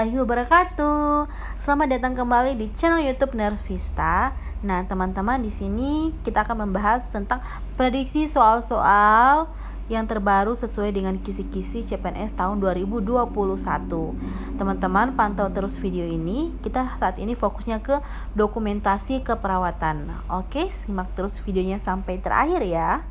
warahmatullahi wabarakatuh. Selamat datang kembali di channel YouTube Nervista. Nah, teman-teman, di sini kita akan membahas tentang prediksi soal-soal yang terbaru sesuai dengan kisi-kisi CPNS tahun 2021. Teman-teman, pantau terus video ini. Kita saat ini fokusnya ke dokumentasi keperawatan. Oke, simak terus videonya sampai terakhir ya.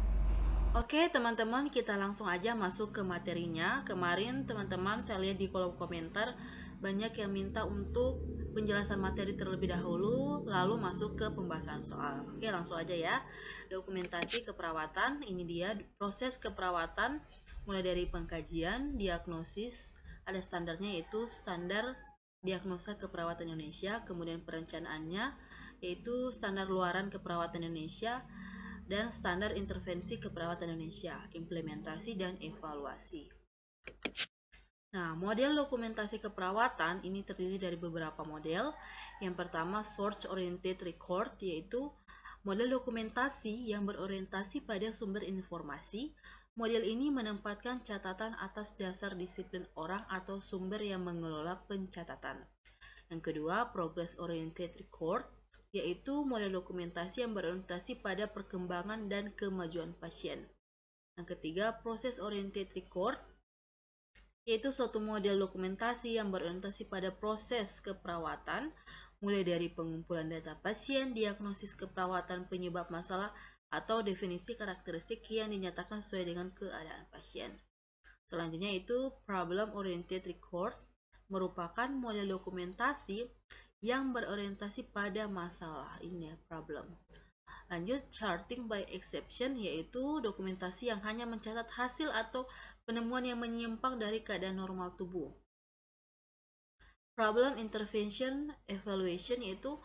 Oke teman-teman, kita langsung aja masuk ke materinya. Kemarin teman-teman saya lihat di kolom komentar banyak yang minta untuk penjelasan materi terlebih dahulu, lalu masuk ke pembahasan soal. Oke, langsung aja ya. Dokumentasi keperawatan, ini dia proses keperawatan mulai dari pengkajian, diagnosis, ada standarnya yaitu standar diagnosa keperawatan Indonesia, kemudian perencanaannya yaitu standar luaran keperawatan Indonesia, dan standar intervensi keperawatan Indonesia, implementasi dan evaluasi. Nah, model dokumentasi keperawatan ini terdiri dari beberapa model. Yang pertama, Source Oriented Record, yaitu model dokumentasi yang berorientasi pada sumber informasi. Model ini menempatkan catatan atas dasar disiplin orang atau sumber yang mengelola pencatatan. Yang kedua, Progress Oriented Record, yaitu model dokumentasi yang berorientasi pada perkembangan dan kemajuan pasien. Yang ketiga, Process Oriented Record, yaitu suatu model dokumentasi yang berorientasi pada proses keperawatan, mulai dari pengumpulan data pasien, diagnosis keperawatan penyebab masalah, atau definisi karakteristik yang dinyatakan sesuai dengan keadaan pasien. Selanjutnya itu Problem Oriented Record, merupakan model dokumentasi yang berorientasi pada masalah, ini ya, problem. Lanjut, Charting by Exception, yaitu dokumentasi yang hanya mencatat hasil atau penemuan yang menyimpang dari keadaan normal tubuh. Problem Intervention Evaluation, yaitu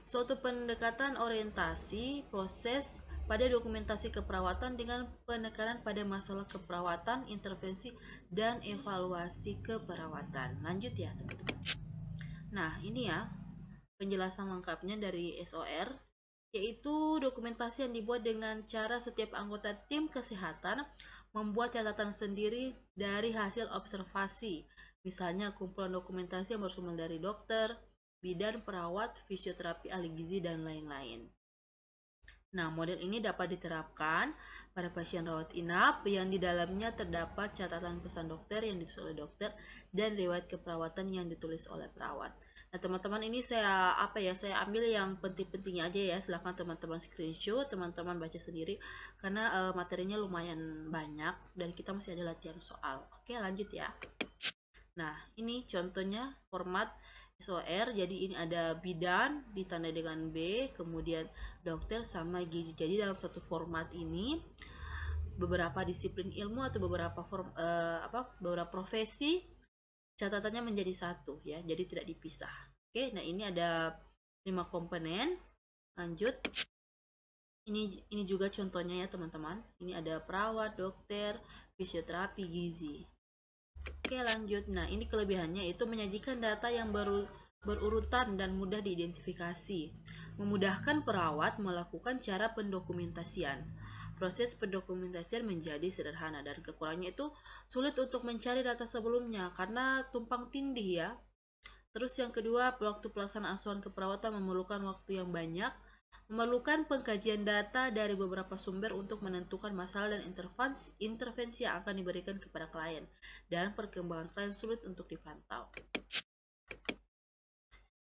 suatu pendekatan orientasi proses pada dokumentasi keperawatan dengan penekanan pada masalah keperawatan, intervensi, dan evaluasi keperawatan. Lanjut ya teman-teman. Nah, ini ya penjelasan lengkapnya dari SOR, yaitu dokumentasi yang dibuat dengan cara setiap anggota tim kesehatan membuat catatan sendiri dari hasil observasi. Misalnya kumpulan dokumentasi yang bersumber dari dokter, bidan, perawat, fisioterapi, ahli gizi, dan lain-lain. Nah, model ini dapat diterapkan pada pasien rawat inap yang di dalamnya terdapat catatan pesan dokter yang ditulis oleh dokter dan riwayat keperawatan yang ditulis oleh perawat. Nah, teman-teman, ini saya ambil yang penting-pentingnya aja ya. Silahkan teman-teman screenshot, teman-teman baca sendiri karena materinya lumayan banyak dan kita masih ada latihan soal. Oke, lanjut ya. Nah, ini contohnya format SOR. Jadi ini ada bidan ditandai dengan B, kemudian dokter sama gizi. Jadi dalam satu format ini beberapa disiplin ilmu atau beberapa profesi catatannya menjadi satu ya. Jadi tidak dipisah. Oke, nah ini ada 5 komponen. Lanjut. Ini juga contohnya ya, teman-teman. Ini ada perawat, dokter, fisioterapi, gizi. Oke, lanjut. Nah, ini kelebihannya itu menyajikan data yang berurutan dan mudah diidentifikasi. Memudahkan perawat melakukan cara pendokumentasian. Proses pendokumentasian menjadi sederhana dan kekurangannya itu sulit untuk mencari data sebelumnya karena tumpang tindih ya. Terus yang kedua, waktu pelaksanaan asuhan keperawatan memerlukan waktu yang banyak, memerlukan pengkajian data dari beberapa sumber untuk menentukan masalah dan intervensi yang akan diberikan kepada klien, dan perkembangan klien sulit untuk dipantau.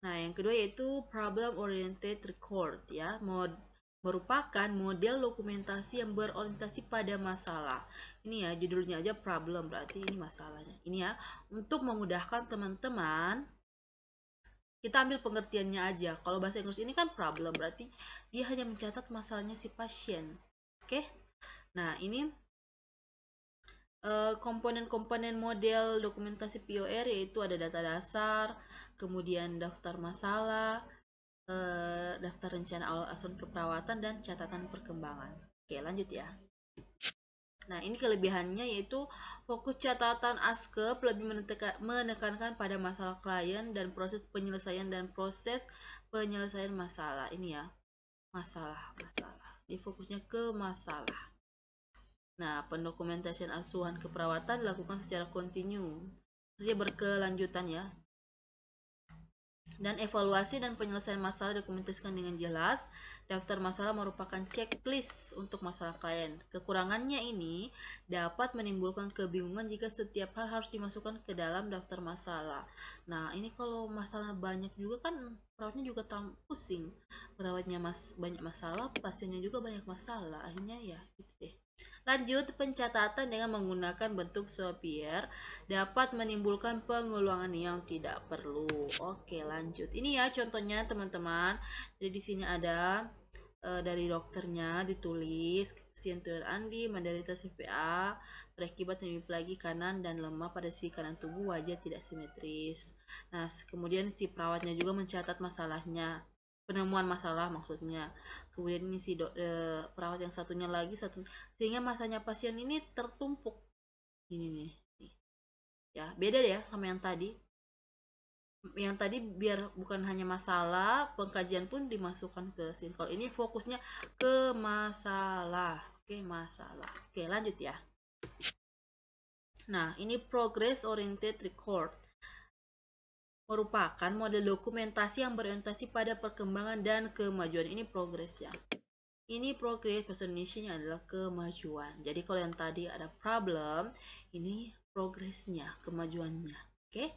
Nah, yang kedua yaitu Problem Oriented Record ya, merupakan model dokumentasi yang berorientasi pada masalah. Ini ya judulnya aja problem, berarti ini masalahnya. Ini ya untuk memudahkan teman-teman, kita ambil pengertiannya aja. Kalau bahasa Inggris ini kan problem, berarti dia hanya mencatat masalahnya si pasien. Oke? Nah, ini komponen-komponen model dokumentasi POR yaitu ada data dasar, kemudian daftar masalah, daftar rencana awal asuhan keperawatan, dan catatan perkembangan. Oke, lanjut ya. Nah, ini kelebihannya yaitu fokus catatan ASKEP lebih menekankan pada masalah klien dan proses penyelesaian masalah. Ini ya, masalah. Ini fokusnya ke masalah. Nah, pendokumentasian asuhan keperawatan dilakukan secara kontinu. Artinya berkelanjutan ya. Dan evaluasi dan penyelesaian masalah dokumentasikan dengan jelas. Daftar masalah merupakan checklist untuk masalah klien. Kekurangannya ini dapat menimbulkan kebingungan jika setiap hal harus dimasukkan ke dalam daftar masalah. Nah, ini kalau masalah banyak juga kan perawatnya juga pusing. Perawatnya banyak masalah, pasiennya juga banyak masalah. Akhirnya ya gitu deh. Lanjut, pencatatan dengan menggunakan bentuk Zapier dapat menimbulkan pengulangan yang tidak perlu. Oke, lanjut. Ini ya contohnya teman-teman. Jadi di sini ada dari dokternya ditulis pasien Tuan Andi menderita CPA berakibat hemiplegia kanan dan lemah pada sisi kanan tubuh, wajah tidak simetris. Nah, kemudian si perawatnya juga mencatat masalahnya, penemuan masalah maksudnya. Kemudian ini si perawat yang satunya lagi sehingga masanya pasien ini tertumpuk. Ini nih. Ya, beda ya sama yang tadi. Yang tadi biar bukan hanya masalah, pengkajian pun dimasukkan ke sini. Kalau ini fokusnya ke masalah. Oke, masalah. Oke, lanjut ya. Nah, ini progress oriented record merupakan model dokumentasi yang berorientasi pada perkembangan dan kemajuan. Ini progress ya. Ini progress, bahasa Indonesia adalah kemajuan. Jadi kalau yang tadi ada problem, ini progresnya, kemajuannya. Oke.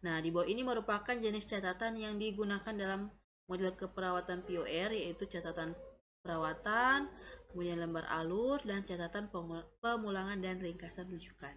Nah, di bawah ini merupakan jenis catatan yang digunakan dalam model keperawatan POR, yaitu catatan perawatan, kemudian lembar alur, dan catatan pemulangan dan ringkasan rujukan.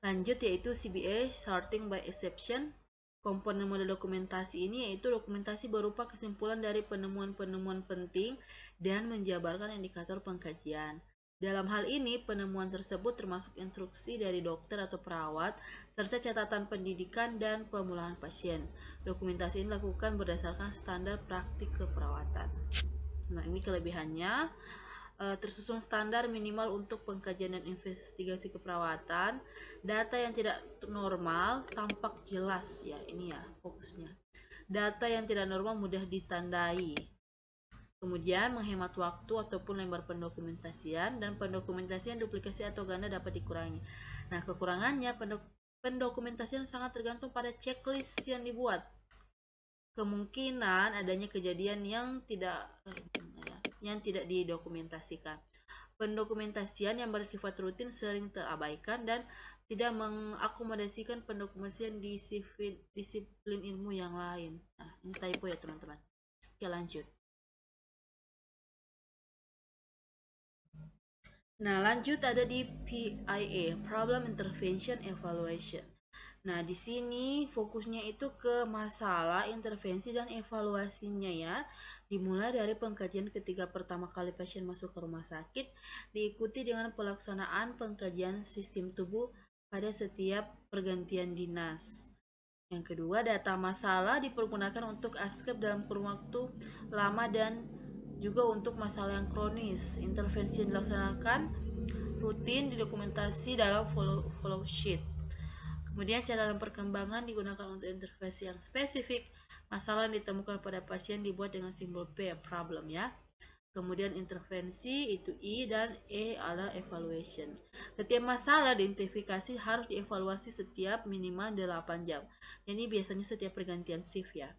Lanjut yaitu CBA, Sorting by Exception. Komponen model dokumentasi ini yaitu dokumentasi berupa kesimpulan dari penemuan-penemuan penting dan menjabarkan indikator pengkajian. Dalam hal ini, penemuan tersebut termasuk instruksi dari dokter atau perawat, serta catatan pendidikan dan pemulangan pasien. Dokumentasi ini dilakukan berdasarkan standar praktik keperawatan. Nah, ini kelebihannya. Tersusun standar minimal untuk pengkajian dan investigasi keperawatan. Data yang tidak normal tampak jelas ya, ini ya fokusnya. Data yang tidak normal mudah ditandai. Kemudian menghemat waktu ataupun lembar pendokumentasian, dan pendokumentasian duplikasi atau ganda dapat dikurangi. Nah, kekurangannya pendokumentasian sangat tergantung pada checklist yang dibuat. Kemungkinan adanya kejadian yang tidak didokumentasikan. Pendokumentasian yang bersifat rutin sering terabaikan dan tidak mengakomodasikan pendokumentasian disiplin ilmu yang lain. Nah, ini typo ya teman-teman. Oke, lanjut. Nah, lanjut ada di PIA, Problem Intervention Evaluation. Nah, di sini fokusnya itu ke masalah, intervensi, dan evaluasinya ya. Dimulai dari pengkajian ketika pertama kali pasien masuk ke rumah sakit, diikuti dengan pelaksanaan pengkajian sistem tubuh pada setiap pergantian dinas. Yang kedua, data masalah dipergunakan untuk ASCAP dalam kurun waktu lama dan juga untuk masalah yang kronis. Intervensi yang dilaksanakan rutin didokumentasi dalam follow sheet. Kemudian catatan perkembangan digunakan untuk intervensi yang spesifik. Masalah yang ditemukan pada pasien dibuat dengan simbol P, problem ya. Kemudian intervensi itu I, dan E adalah evaluation. Setiap masalah diidentifikasi harus dievaluasi setiap minimal 8 jam. Jadi biasanya setiap pergantian shift ya.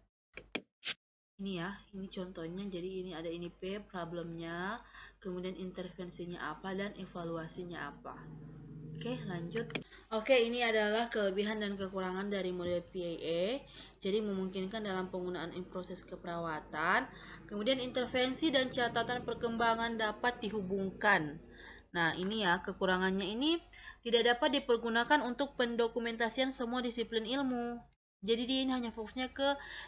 Ini ya, ini contohnya. Jadi ini ada ini P, problemnya, kemudian intervensinya apa, dan evaluasinya apa. Oke, lanjut. Oke, ini adalah kelebihan dan kekurangan dari model PIA. Jadi memungkinkan dalam penggunaan proses keperawatan. Kemudian intervensi dan catatan perkembangan dapat dihubungkan. Nah, ini ya, kekurangannya ini tidak dapat dipergunakan untuk pendokumentasian semua disiplin ilmu. Jadi dia ini hanya fokusnya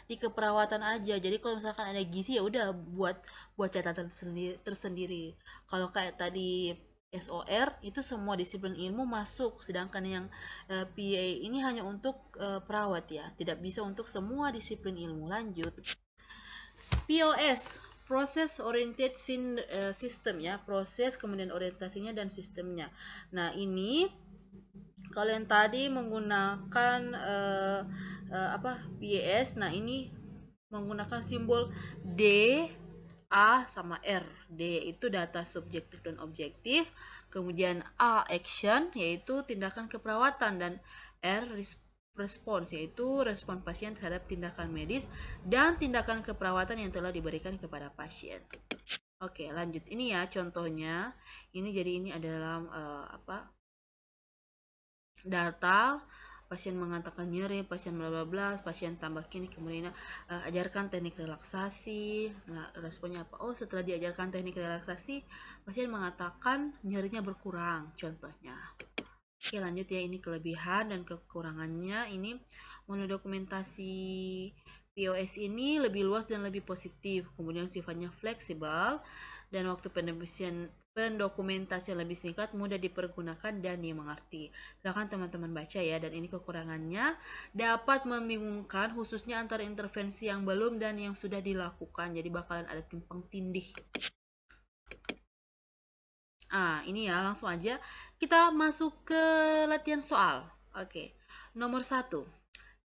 di keperawatan aja. Jadi kalau misalkan ada gizi ya udah buat catatan tersendiri. Kalau kayak tadi SOR itu semua disiplin ilmu masuk, sedangkan yang PA ini hanya untuk perawat ya, tidak bisa untuk semua disiplin ilmu. Lanjut. POS, Process Oriented System ya, proses kemudian orientasinya dan sistemnya. Nah, ini kalau yang tadi menggunakan PAS, nah ini menggunakan simbol D, A sama R. D itu data subjektif dan objektif, kemudian A action yaitu tindakan keperawatan, dan R respons, yaitu respon pasien terhadap tindakan medis dan tindakan keperawatan yang telah diberikan kepada pasien. Oke, lanjut. Ini ya contohnya. Ini jadi ini adalah data pasien mengatakan nyeri, pasien bla bla bla, pasien tambah kini, kemudian ajarkan teknik relaksasi. Nah, responnya apa? Oh, setelah diajarkan teknik relaksasi, pasien mengatakan nyerinya berkurang, contohnya. Oke, lanjut ya. Ini kelebihan dan kekurangannya. Ini menurut dokumentasi POS ini lebih luas dan lebih positif, kemudian sifatnya fleksibel, dan waktu pendokumentasian lebih singkat, mudah dipergunakan dan dimengerti. Silakan teman-teman baca ya. Dan ini kekurangannya dapat membingungkan, khususnya antara intervensi yang belum dan yang sudah dilakukan. Jadi bakalan ada timpang tindih. Ini ya, langsung aja kita masuk ke latihan soal. Oke. Nomor 1.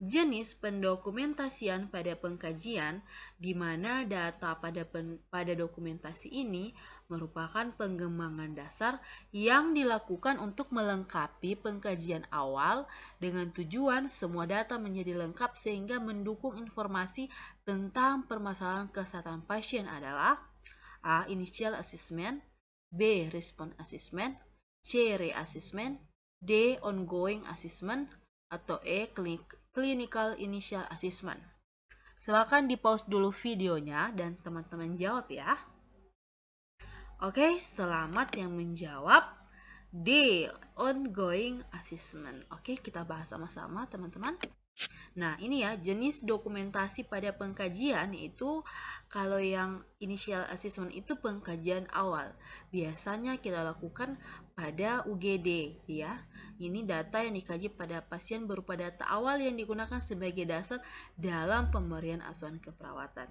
Jenis pendokumentasian pada pengkajian, di mana data pada dokumentasi ini merupakan pengembangan dasar yang dilakukan untuk melengkapi pengkajian awal dengan tujuan semua data menjadi lengkap sehingga mendukung informasi tentang permasalahan kesehatan pasien adalah A. Initial assessment, B. Response assessment, C. Re-assessment, D. Ongoing assessment, atau E. Clinical Initial Assessment. Silakan di pause dulu videonya dan teman-teman jawab ya. Oke, selamat yang menjawab D. Ongoing Assessment. Oke, kita bahas sama-sama teman-teman. Nah, ini ya jenis dokumentasi pada pengkajian, itu kalau yang initial assessment itu pengkajian awal. Biasanya kita lakukan pada UGD ya. Ini data yang dikaji pada pasien berupa data awal yang digunakan sebagai dasar dalam pemberian asuhan keperawatan.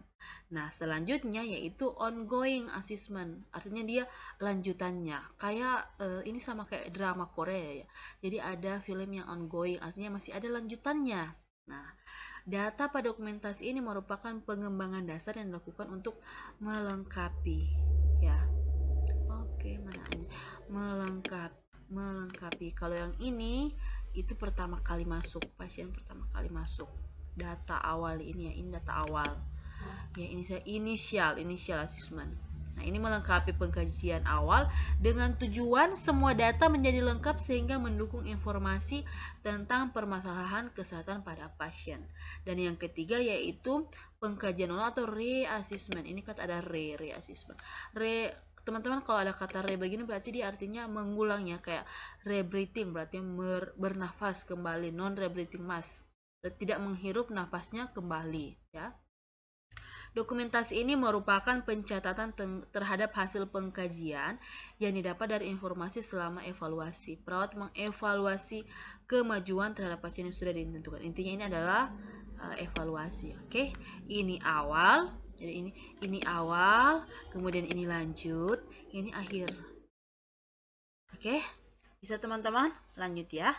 Nah, selanjutnya yaitu ongoing assessment. Artinya dia lanjutannya. Kayak ini sama kayak drama Korea ya. Jadi ada film yang ongoing, artinya masih ada lanjutannya. Nah, data pada dokumentasi ini merupakan pengembangan dasar yang dilakukan untuk melengkapi ya. Oke, mana ini? Melengkapi. Kalau yang ini itu pertama kali masuk, pasien pertama kali masuk. Data awal ini ya, ini data awal. Ya, ini saya initial assessment. Nah, ini melengkapi pengkajian awal dengan tujuan semua data menjadi lengkap sehingga mendukung informasi tentang permasalahan kesehatan pada pasien. Dan yang ketiga yaitu pengkajian ulang atau re-assessment. Ini kata ada re-assessment. Teman-teman, kalau ada kata re begini berarti dia artinya mengulangnya, kayak rebreathing, berarti bernafas kembali, non-rebreathing mask, tidak menghirup nafasnya kembali ya. Dokumentasi ini merupakan pencatatan terhadap hasil pengkajian yang didapat dari informasi selama evaluasi. Perawat mengevaluasi kemajuan terhadap pasien yang sudah ditentukan. Intinya ini adalah evaluasi. Oke, ini awal. Jadi ini awal, kemudian ini lanjut, ini akhir. Oke, bisa teman-teman? Lanjut ya.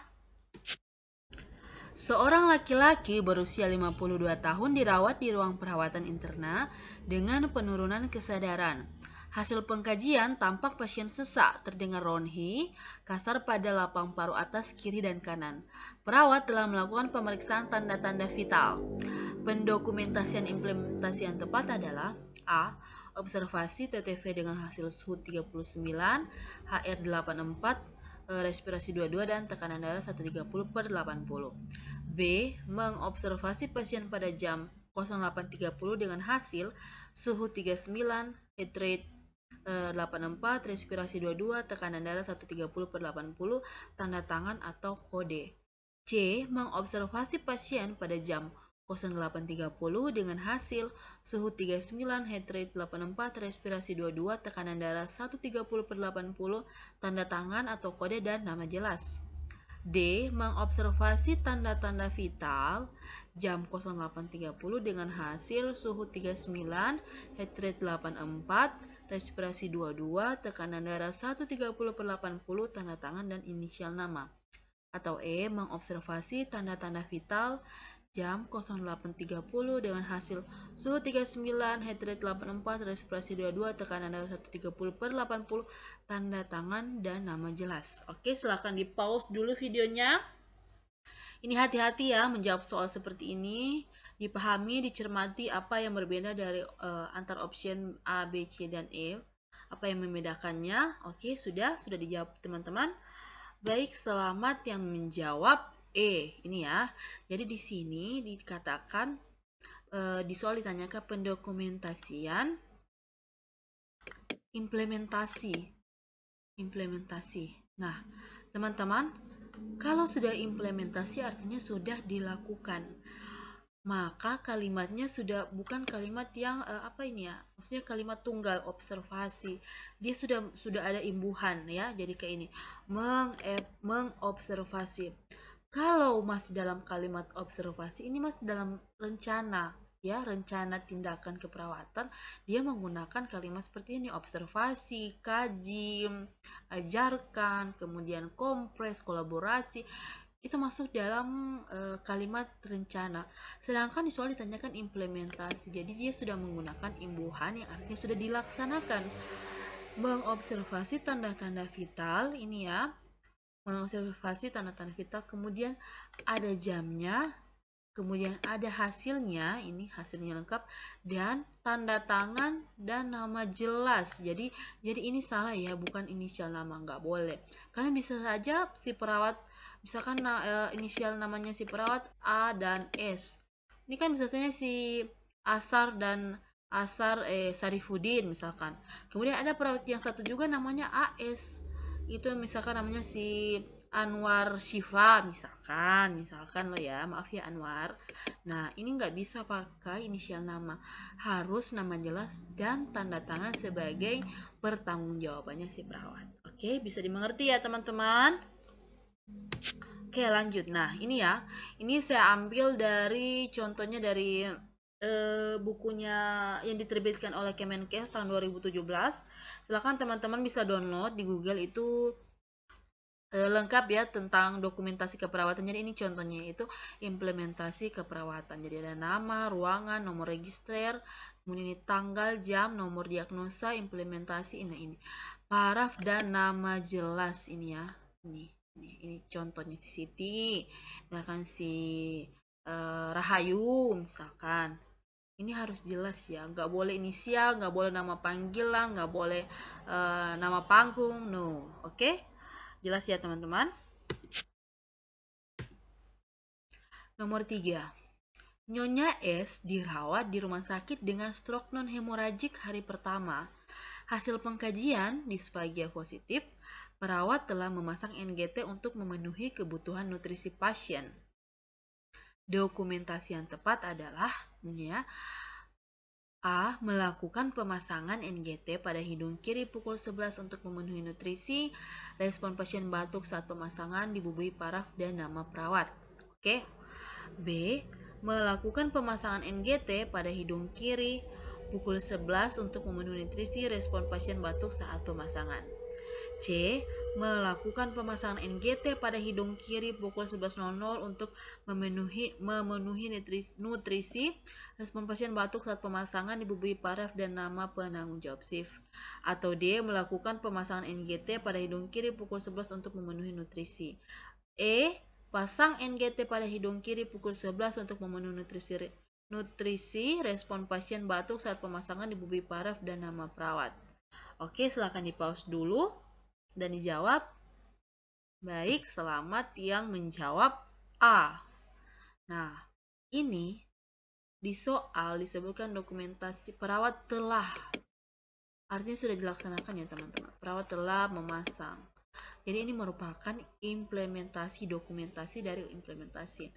Seorang laki-laki berusia 52 tahun dirawat di ruang perawatan interna dengan penurunan kesadaran. Hasil pengkajian tampak pasien sesak, terdengar ronhi kasar pada lapang paru atas, kiri, dan kanan. Perawat telah melakukan pemeriksaan tanda-tanda vital. Pendokumentasian implementasi yang tepat adalah A. Observasi TTV dengan hasil suhu 39, HR84, respirasi 22 dan tekanan darah 130/80. B. Mengobservasi pasien pada jam 08.30 dengan hasil suhu 39, heart rate 84, respirasi 22, tekanan darah 130/80, tanda tangan atau kode. C. Mengobservasi pasien pada jam 08.30 dengan hasil suhu 39, heart rate 84, respirasi 22, tekanan darah 130/80, tanda tangan atau kode dan nama jelas. D. Mengobservasi tanda-tanda vital jam 08.30 dengan hasil suhu 39, heart rate 84, respirasi 22, tekanan darah 130/80, tanda tangan dan inisial nama. Atau E. Mengobservasi tanda-tanda vital jam 08.30 dengan hasil suhu 39, heart rate 84, respirasi 22, tekanan darah 130/80, tanda tangan dan nama jelas. Oke, silahkan di pause dulu videonya. Ini hati-hati ya menjawab soal seperti ini. Dipahami, dicermati apa yang berbeda dari antar option A, B, C, dan E. Apa yang membedakannya? Oke, sudah dijawab teman-teman. Baik, selamat yang menjawab E. Ini ya. Jadi di sini dikatakan di soal ditanyakan pendokumentasian implementasi. Nah, teman-teman, kalau sudah implementasi artinya sudah dilakukan. Maka kalimatnya sudah bukan kalimat yang maksudnya kalimat tunggal observasi. Dia sudah ada imbuhan ya. Jadi kayak ini, mengobservasi. Kalau masih dalam kalimat observasi, ini masih dalam rencana ya, rencana tindakan keperawatan, dia menggunakan kalimat seperti ini: observasi, kaji, ajarkan, kemudian kompres, kolaborasi. Itu masuk dalam kalimat rencana. Sedangkan di soal ditanyakan implementasi, jadi dia sudah menggunakan imbuhan yang artinya sudah dilaksanakan. Mengobservasi tanda-tanda vital, ini ya, mengobservasi tanda-tanda vital, kemudian ada jamnya, kemudian ada hasilnya, ini hasilnya lengkap, dan tanda tangan dan nama jelas. Jadi ini salah ya, bukan inisial nama, nggak boleh. Karena bisa saja si perawat, misalkan inisial namanya si perawat A dan S. Ini kan bisa saja si Asar dan Sarifudin misalkan. Kemudian ada perawat yang satu juga namanya AS. Itu misalkan namanya si Anwar Syifa misalkan lo ya, maaf ya Anwar. Nah, ini nggak bisa pakai inisial nama, harus nama jelas dan tanda tangan sebagai pertanggungjawabannya si perawat. Oke, bisa dimengerti ya teman-teman? Oke, lanjut. Nah, ini ya, ini saya ambil dari contohnya dari bukunya yang diterbitkan oleh Kemenkes tahun 2017. Silakan teman-teman bisa download di Google, itu lengkap ya tentang dokumentasi keperawatan. Jadi ini contohnya, itu implementasi keperawatan. Jadi ada nama, ruangan, nomor register, kemudian ini tanggal, jam, nomor diagnosa, implementasi, ini paraf dan nama jelas. Ini ya, ini contohnya si Siti, misalkan si Rahayu misalkan. Ini harus jelas ya, nggak boleh inisial, nggak boleh nama panggilan, nggak boleh nama panggung, no. Oke? Jelas ya teman-teman? Nomor 3. Nyonya S dirawat di rumah sakit dengan stroke non-hemoragik hari pertama. Hasil pengkajian disphagia positif, perawat telah memasang NGT untuk memenuhi kebutuhan nutrisi pasien. Dokumentasi yang tepat adalah ya, A. Melakukan pemasangan NGT pada hidung kiri pukul 11 untuk memenuhi nutrisi. Respon pasien batuk saat pemasangan dibubuhi paraf dan nama perawat. Oke. B. Melakukan pemasangan NGT pada hidung kiri pukul 11 untuk memenuhi nutrisi. Respon pasien batuk saat pemasangan. C. Melakukan pemasangan NGT pada hidung kiri pukul 11.00 untuk memenuhi nutrisi. Respon pasien batuk saat pemasangan dibubuhi paraf dan nama penanggung jawab shift. Atau D. Melakukan pemasangan NGT pada hidung kiri pukul 11 untuk memenuhi nutrisi. E. Pasang NGT pada hidung kiri pukul 11 untuk memenuhi nutrisi. Respon pasien batuk saat pemasangan dibubuhi paraf dan nama perawat. Oke, silakan di pause dulu dan dijawab. Baik, selamat yang menjawab A. Nah, ini di soal disebutkan dokumentasi perawat telah. Artinya sudah dilaksanakan ya teman-teman. Perawat telah memasang. Jadi ini merupakan implementasi, dokumentasi dari implementasi.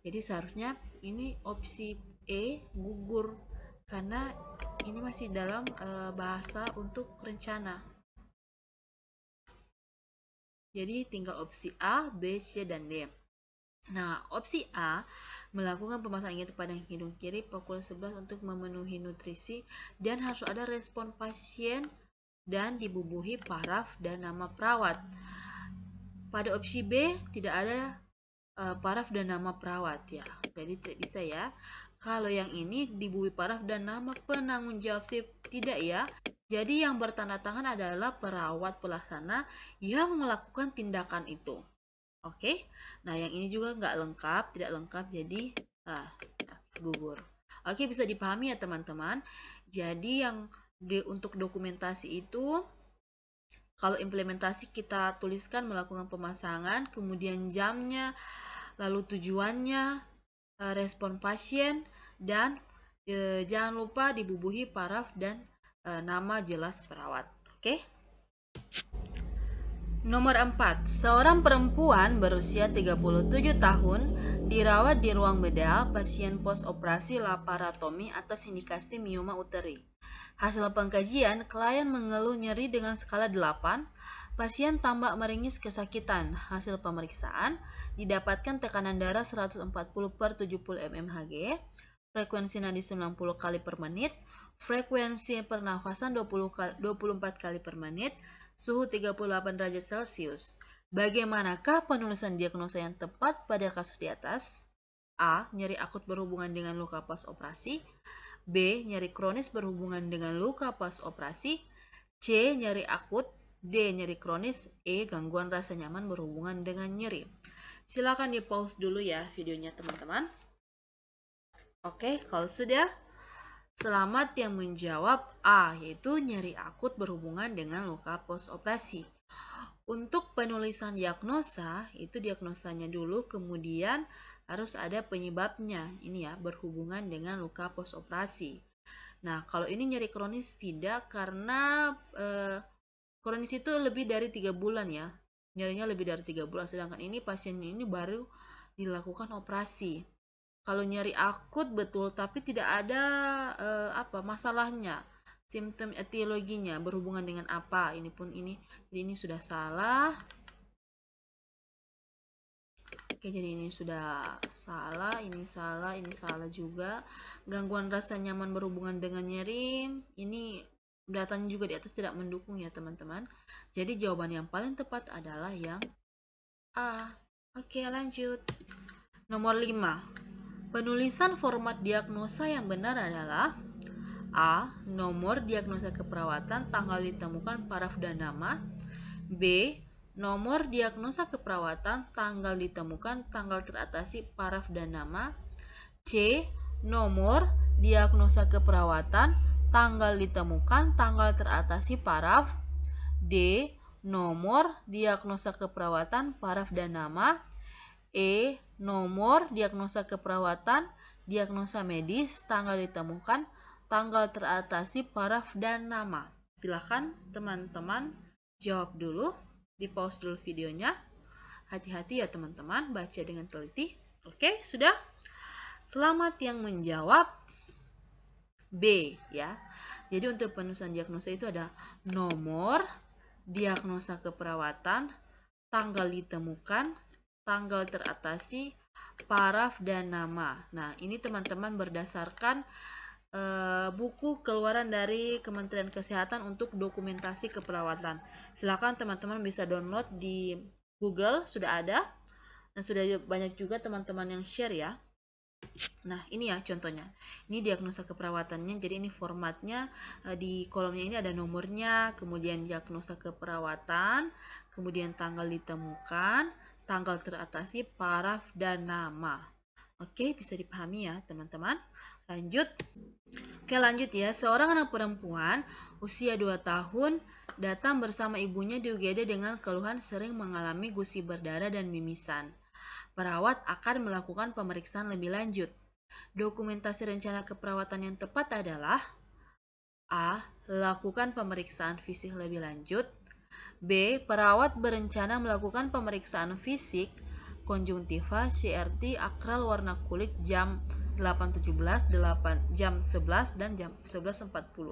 Jadi seharusnya ini opsi E gugur karena ini masih dalam bahasa untuk rencana. Jadi tinggal opsi A, B, C, dan D. Nah, opsi A melakukan pemasangan NGT pada hidung kiri pukul 11 untuk memenuhi nutrisi dan harus ada respon pasien dan dibubuhi paraf dan nama perawat. Pada opsi B tidak ada paraf dan nama perawat ya. Jadi tidak bisa ya. Kalau yang ini dibubuhi paraf dan nama penanggung jawab shift, tidak ya. Jadi yang bertanda tangan adalah perawat pelaksana yang melakukan tindakan itu. Oke, nah yang ini juga nggak lengkap, tidak lengkap, jadi gugur. Oke, bisa dipahami ya teman-teman. Jadi yang untuk dokumentasi itu, kalau implementasi kita tuliskan melakukan pemasangan, kemudian jamnya, lalu tujuannya, respon pasien, dan jangan lupa dibubuhi paraf dan nama jelas perawat. Oke? Nomor 4. Seorang perempuan berusia 37 tahun dirawat di ruang bedah pasien post-operasi laparotomi atas indikasi mioma uteri. Hasil pengkajian, klien mengeluh nyeri dengan skala 8, pasien tampak meringis kesakitan. Hasil pemeriksaan, didapatkan tekanan darah 140/70 mmHg, frekuensi nadi 90 kali per menit, frekuensi pernafasan 24 kali per menit, suhu 38 derajat Celcius. Bagaimanakah penulisan diagnosa yang tepat pada kasus di atas? A. Nyeri akut berhubungan dengan luka pas operasi. B. Nyeri kronis berhubungan dengan luka pas operasi. C. Nyeri akut. D. Nyeri kronis. E. Gangguan rasa nyaman berhubungan dengan nyeri. Silakan di pause dulu ya videonya teman-teman. Oke, kalau sudah, selamat yang menjawab A, yaitu nyeri akut berhubungan dengan luka pos operasi. Untuk penulisan diagnosa, itu diagnosanya dulu, kemudian harus ada penyebabnya. Ini ya, berhubungan dengan luka pos operasi. Nah, kalau ini nyeri kronis tidak, karena kronis itu lebih dari 3 bulan ya. Nyerinya lebih dari 3 bulan, sedangkan ini pasiennya ini baru dilakukan operasi. Kalau nyeri akut betul, tapi tidak ada masalahnya, simptom etiologinya berhubungan dengan apa? Ini pun ini, jadi ini sudah salah. Oke, jadi ini sudah salah, ini salah juga. Gangguan rasa nyaman berhubungan dengan nyeri, ini datanya juga di atas tidak mendukung ya teman-teman. Jadi jawaban yang paling tepat adalah yang A. Oke, lanjut. Nomor 5. Penulisan format diagnosa yang benar adalah A. Nomor diagnosa keperawatan, tanggal ditemukan, paraf dan nama. B. Nomor diagnosa keperawatan, tanggal ditemukan, tanggal teratasi, paraf dan nama. C. Nomor diagnosa keperawatan, tanggal ditemukan, tanggal teratasi, paraf. D. Nomor diagnosa keperawatan, paraf dan nama. E. Nomor diagnosa keperawatan, diagnosa medis, tanggal ditemukan, tanggal teratasi, paraf dan nama. Silakan teman-teman jawab dulu, di pause dulu videonya. Hati-hati ya teman-teman, baca dengan teliti. Oke, sudah? Selamat yang menjawab B ya. Jadi untuk penulisan diagnosa itu ada nomor diagnosa keperawatan, tanggal ditemukan, tanggal teratasi, paraf dan nama. Nah, ini teman-teman berdasarkan buku keluaran dari Kementerian Kesehatan untuk dokumentasi keperawatan. Silakan teman-teman bisa download di Google, sudah ada. Dan sudah banyak juga teman-teman yang share ya. Nah, ini ya contohnya. Ini diagnosa keperawatannya. Jadi ini formatnya, di kolomnya ini ada nomornya, kemudian diagnosa keperawatan, kemudian tanggal ditemukan, tanggal teratasi, paraf dan nama. Oke, bisa dipahami ya teman-teman. Lanjut. Oke, lanjut ya. Seorang anak perempuan usia 2 tahun datang bersama ibunya di UGD dengan keluhan sering mengalami gusi berdarah dan mimisan. Perawat akan melakukan pemeriksaan lebih lanjut. Dokumentasi rencana keperawatan yang tepat adalah A. Lakukan pemeriksaan fisik lebih lanjut. B. Perawat berencana melakukan pemeriksaan fisik konjungtiva, CRT, akral warna kulit jam 8.17, jam 11, dan jam 11.40.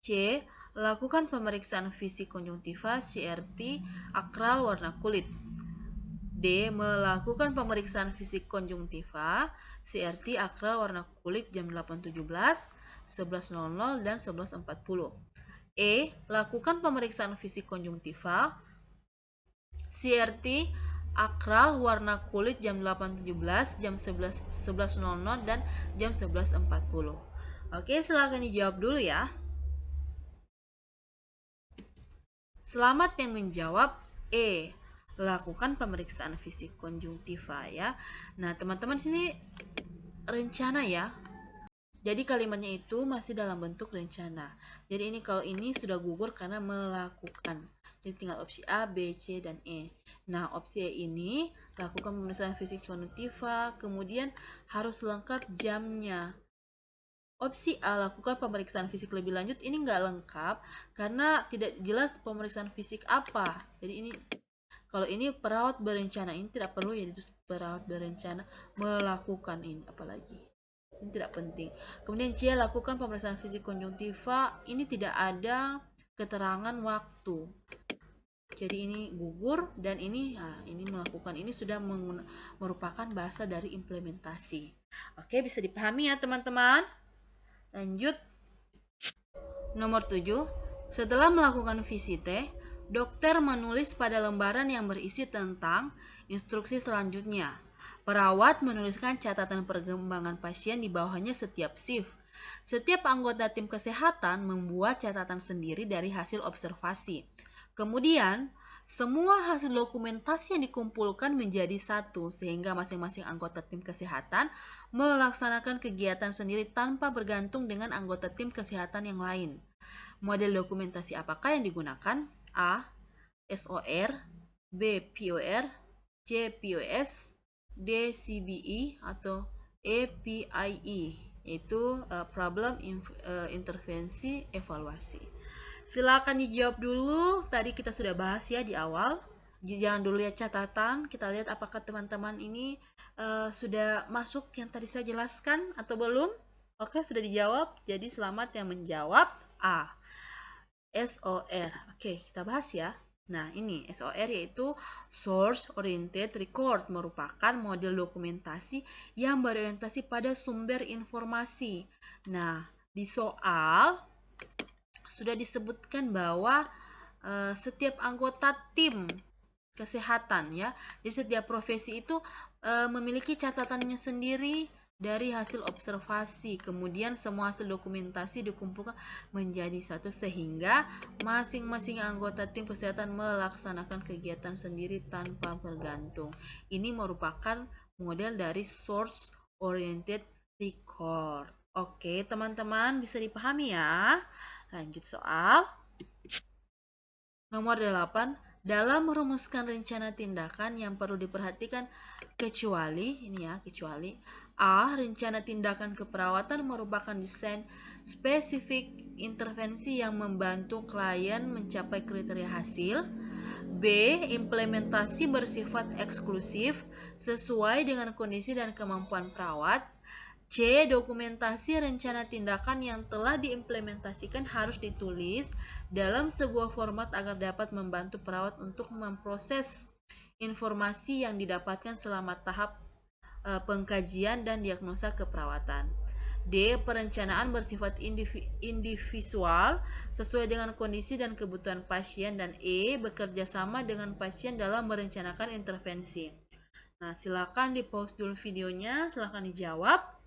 C. Lakukan pemeriksaan fisik konjungtiva, CRT, akral warna kulit. D. Melakukan pemeriksaan fisik konjungtiva, CRT, akral warna kulit jam 8.17, 11.00, dan 11.40. E. Lakukan pemeriksaan fisik konjungtiva, CRT, akral warna kulit jam 8.17, jam 11.00, dan jam 11.40. Oke, silakan dijawab dulu ya. Selamat yang menjawab E. lakukan pemeriksaan fisik konjungtiva ya. Nah, teman-teman sini rencana ya. Jadi kalimatnya itu masih dalam bentuk rencana. Jadi ini kalau ini sudah gugur karena melakukan. Jadi tinggal opsi A, B, C, dan E. Nah, opsi E ini lakukan pemeriksaan fisik konjungtiva, kemudian harus lengkap jamnya. Opsi A, lakukan pemeriksaan fisik lebih lanjut, ini nggak lengkap karena tidak jelas pemeriksaan fisik apa. Jadi ini, kalau ini perawat berencana, ini tidak perlu ya, itu perawat berencana melakukan ini, apalagi. Ini tidak penting. Kemudian C, lakukan pemeriksaan fisik konjungtiva, ini tidak ada keterangan waktu. Jadi ini gugur dan ini melakukan, ini sudah merupakan bahasa dari implementasi. Oke, bisa dipahami ya teman-teman. Lanjut. Nomor 7. Setelah melakukan visite, dokter menulis pada lembaran yang berisi tentang instruksi selanjutnya. Perawat menuliskan catatan perkembangan pasien di bawahnya setiap shift. Setiap anggota tim kesehatan membuat catatan sendiri dari hasil observasi. Kemudian, semua hasil dokumentasi yang dikumpulkan menjadi satu, sehingga masing-masing anggota tim kesehatan melaksanakan kegiatan sendiri tanpa bergantung dengan anggota tim kesehatan yang lain. Model dokumentasi apakah yang digunakan? A. SOR, B. POR, C. POS, D. CBE, atau E. PIE, yaitu problem intervensi evaluasi. Silakan dijawab dulu. Tadi kita sudah bahas ya di awal. Jangan dulu lihat catatan. Kita lihat apakah teman-teman ini sudah masuk yang tadi saya jelaskan atau belum. Oke, sudah dijawab. Jadi selamat yang menjawab A. SOR. Oke, kita bahas ya. Nah, ini SOR yaitu Source Oriented Record, merupakan model dokumentasi yang berorientasi pada sumber informasi. Nah, di soal sudah disebutkan bahwa setiap anggota tim kesehatan ya, di setiap profesi itu memiliki catatannya sendiri dari hasil observasi. Kemudian semua hasil dokumentasi dikumpulkan menjadi satu sehingga masing-masing anggota tim kesehatan melaksanakan kegiatan sendiri tanpa bergantung. Ini merupakan model dari source oriented record. Oke, teman-teman bisa dipahami ya. Lanjut soal. Nomor 8. Dalam merumuskan rencana tindakan yang perlu diperhatikan kecuali, ini ya, kecuali A. Rencana tindakan keperawatan merupakan desain spesifik intervensi yang membantu klien mencapai kriteria hasil. B. Implementasi bersifat eksklusif sesuai dengan kondisi dan kemampuan perawat. C. Dokumentasi rencana tindakan yang telah diimplementasikan harus ditulis dalam sebuah format agar dapat membantu perawat untuk memproses informasi yang didapatkan selama tahap pengkajian dan diagnosa keperawatan. D. Perencanaan bersifat individual sesuai dengan kondisi dan kebutuhan pasien. Dan E. Bekerja sama dengan pasien dalam merencanakan intervensi. Nah, silakan di pause dulu videonya, silakan dijawab.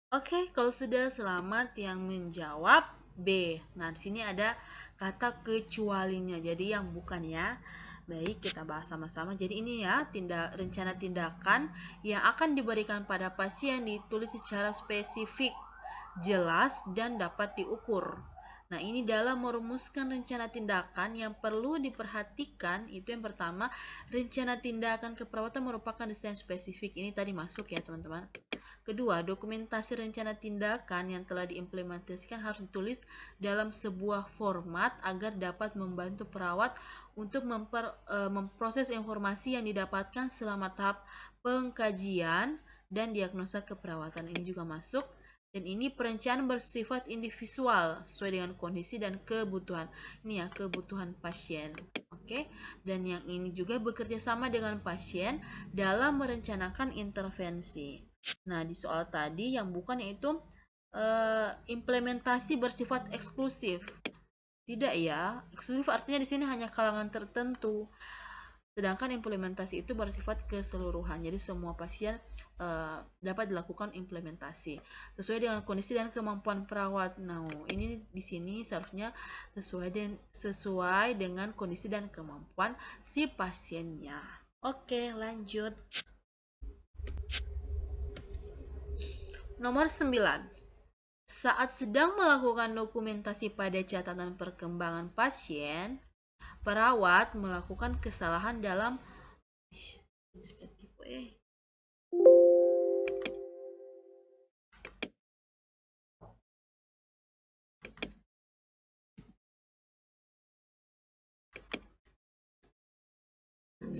Oke, kalau sudah, selamat yang menjawab B. Nah, di sini ada kata kecualinya, jadi yang bukan ya. Baik, kita bahas sama-sama. Jadi ini ya, rencana tindakan yang akan diberikan pada pasien ditulis secara spesifik, jelas, dan dapat diukur. Nah, ini dalam merumuskan rencana tindakan yang perlu diperhatikan, itu yang pertama, rencana tindakan keperawatan merupakan desain spesifik. Ini tadi masuk ya, teman-teman. Kedua, dokumentasi rencana tindakan yang telah diimplementasikan harus ditulis dalam sebuah format agar dapat membantu perawat untuk memproses informasi yang didapatkan selama tahap pengkajian dan diagnosa keperawatan. Ini juga masuk. Dan ini perencanaan bersifat individual sesuai dengan kondisi dan kebutuhan. Ini ya, kebutuhan pasien. Oke. Dan yang ini juga bekerja sama dengan pasien dalam merencanakan intervensi. Nah, di soal tadi yang bukan yaitu implementasi bersifat eksklusif. Tidak ya, eksklusif artinya di sini hanya kalangan tertentu. Sedangkan implementasi itu bersifat keseluruhan. Jadi semua pasien dapat dilakukan implementasi sesuai dengan kondisi dan kemampuan perawat. Nah, ini di sini seharusnya sesuai dengan kondisi dan kemampuan si pasiennya. Oke, lanjut. Nomor 9. Saat sedang melakukan dokumentasi pada catatan perkembangan pasien, perawat melakukan kesalahan dalam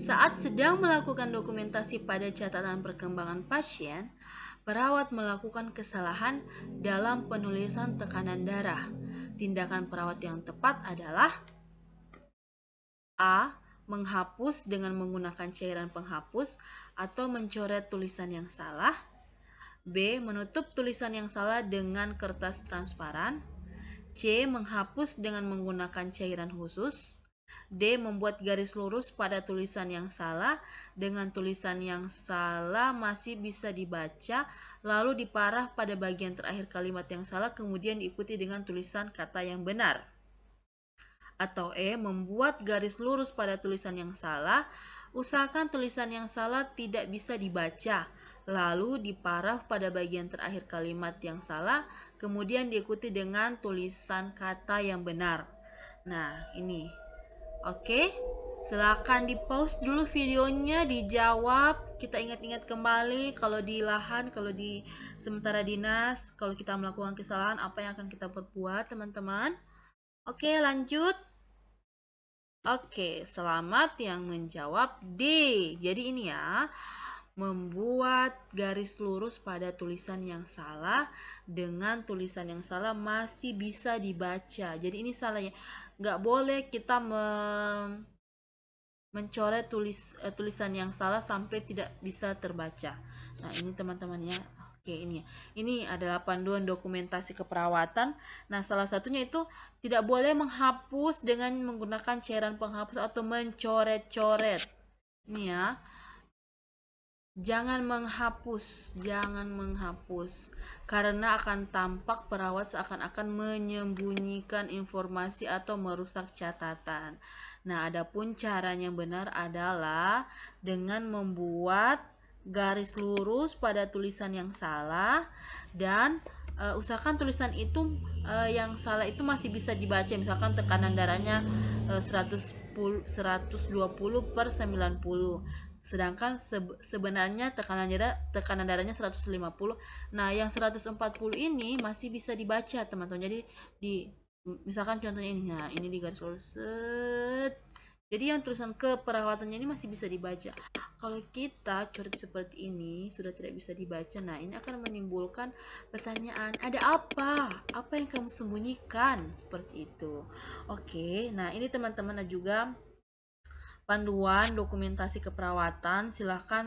Saat sedang melakukan dokumentasi pada catatan perkembangan pasien, perawat melakukan kesalahan dalam penulisan tekanan darah. Tindakan perawat yang tepat adalah A. Menghapus dengan menggunakan cairan penghapus atau mencoret tulisan yang salah. B. Menutup tulisan yang salah dengan kertas transparan. C. Menghapus dengan menggunakan cairan khusus. D. Membuat garis lurus pada tulisan yang salah. Dengan tulisan yang salah masih bisa dibaca, lalu diparah pada bagian terakhir kalimat yang salah, kemudian diikuti dengan tulisan kata yang benar. Atau E. Membuat garis lurus pada tulisan yang salah. Usahakan tulisan yang salah tidak bisa dibaca, lalu diparaf pada bagian terakhir kalimat yang salah, kemudian diikuti dengan tulisan kata yang benar. Nah, ini. Oke, silakan di pause dulu videonya, dijawab. Kita ingat-ingat kembali kalau di lahan, kalau di sementara dinas, kalau kita melakukan kesalahan, apa yang akan kita perbuat, teman-teman? Oke, lanjut. Oke, selamat yang menjawab D. Jadi ini ya, membuat garis lurus pada tulisan yang salah dengan tulisan yang salah masih bisa dibaca. Jadi ini salahnya. Nggak boleh kita mencoret tulisan yang salah sampai tidak bisa terbaca. Nah, ini teman-teman ya. Oke, ini adalah panduan dokumentasi keperawatan. Nah, salah satunya itu tidak boleh menghapus dengan menggunakan cairan penghapus atau mencoret-coret. Ini ya. Jangan menghapus karena akan tampak perawat seakan-akan menyembunyikan informasi atau merusak catatan. Nah, adapun caranya yang benar adalah dengan membuat garis lurus pada tulisan yang salah dan usahakan tulisan itu yang salah itu masih bisa dibaca. Misalkan tekanan darahnya 120/90, sedangkan sebenarnya tekanan darahnya 150. Nah, yang 140 ini masih bisa dibaca, teman-teman. Jadi misalkan contohnya ini. Nah, ini di garis lurus. Jadi yang tulisan keperawatannya ini masih bisa dibaca. Kalau kita coret seperti ini sudah tidak bisa dibaca, nah ini akan menimbulkan pertanyaan, ada apa? Apa yang kamu sembunyikan? Seperti itu. Oke, nah ini teman-teman juga panduan dokumentasi keperawatan. Silahkan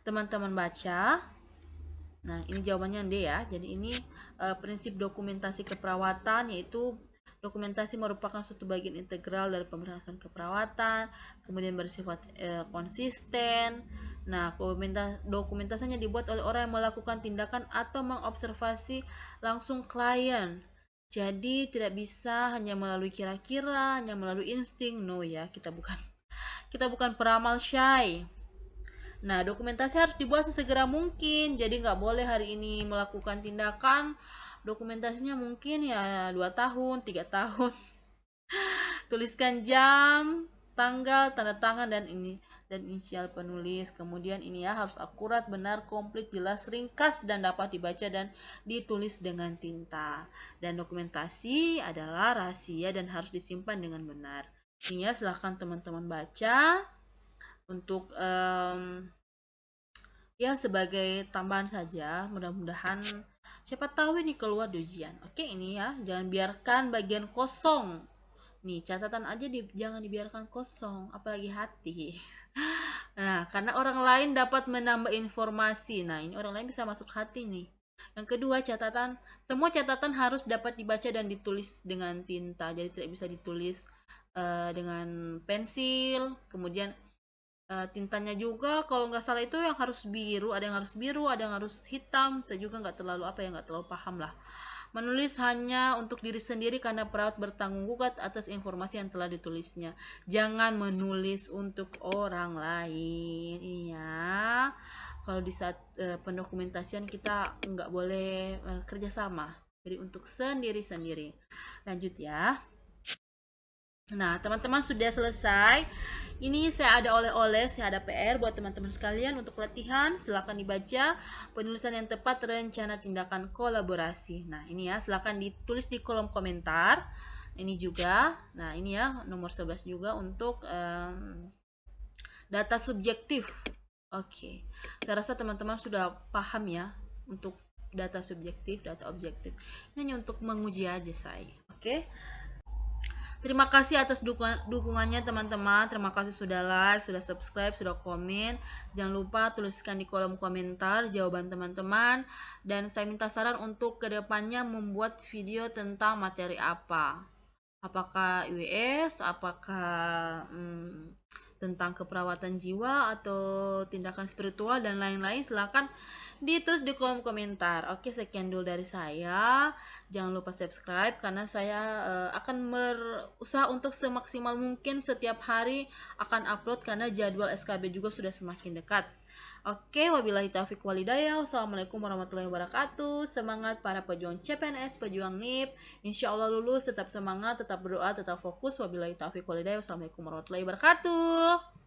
teman-teman baca. Nah, ini jawabannya D ya. Jadi ini prinsip dokumentasi keperawatan, yaitu dokumentasi merupakan suatu bagian integral dari pemeriksaan keperawatan, kemudian bersifat konsisten. Nah, dokumentasinya dibuat oleh orang yang melakukan tindakan atau mengobservasi langsung klien. Jadi tidak bisa hanya melalui kira-kira, hanya melalui insting. No ya, kita bukan peramal syai. Nah, dokumentasi harus dibuat sesegera mungkin. Jadi nggak boleh hari ini melakukan tindakan, dokumentasinya mungkin ya 2 tahun, 3 tahun. Tuliskan jam, tanggal, tanda tangan dan inisial penulis. Kemudian ini ya harus akurat, benar, komplit, jelas, ringkas dan dapat dibaca dan ditulis dengan tinta. Dan dokumentasi adalah rahasia dan harus disimpan dengan benar. Ini ya, silahkan teman-teman baca untuk ya sebagai tambahan saja. Mudah-mudahan siapa tahu ini keluar di ujian. Oke, ini ya, jangan biarkan bagian kosong. Nih, catatan aja jangan dibiarkan kosong, apalagi hati. Nah, karena orang lain dapat menambah informasi. Nah, ini orang lain bisa masuk hati nih. Yang kedua, semua catatan harus dapat dibaca dan ditulis dengan tinta. Jadi tidak bisa ditulis dengan pensil, kemudian tintanya juga kalau nggak salah itu yang harus biru, ada yang harus biru, ada yang harus hitam. Saya juga nggak terlalu nggak terlalu paham lah. Menulis hanya untuk diri sendiri karena perawat bertanggung jawab atas informasi yang telah ditulisnya. Jangan menulis untuk orang lain. Iya. Kalau di saat pendokumentasian kita nggak boleh kerjasama. Jadi untuk sendiri-sendiri. Lanjut ya. Nah, teman-teman sudah selesai. Ini saya ada oleh-oleh, saya ada PR buat teman-teman sekalian untuk latihan. Silakan dibaca penulisan yang tepat rencana tindakan kolaborasi. Nah, ini ya, silakan ditulis di kolom komentar. Ini juga. Nah, ini ya, nomor 11 juga untuk data subjektif. Oke. Saya rasa teman-teman sudah paham ya untuk data subjektif, data objektif. Ini hanya untuk menguji aja saya. Oke. Terima kasih atas dukungannya teman-teman. Terima kasih sudah like, sudah subscribe, sudah komen. Jangan lupa tuliskan di kolom komentar jawaban teman-teman. Dan saya minta saran untuk kedepannya membuat video tentang materi apa. Apakah IWS, apakah tentang keperawatan jiwa atau tindakan spiritual dan lain-lain. Silakan ditulis di kolom komentar. Oke, sekian dulu dari saya. Jangan lupa subscribe karena saya akan berusaha untuk semaksimal mungkin setiap hari akan upload karena jadwal SKB juga sudah semakin dekat. Oke, wabillahi taufiq walhidayah. Wassalamualaikum warahmatullahi wabarakatuh. Semangat para pejuang CPNS, pejuang NIP. Insya Allah lulus, tetap semangat, tetap berdoa, tetap fokus. Wabillahi taufiq walhidayah. Wassalamualaikum warahmatullahi wabarakatuh.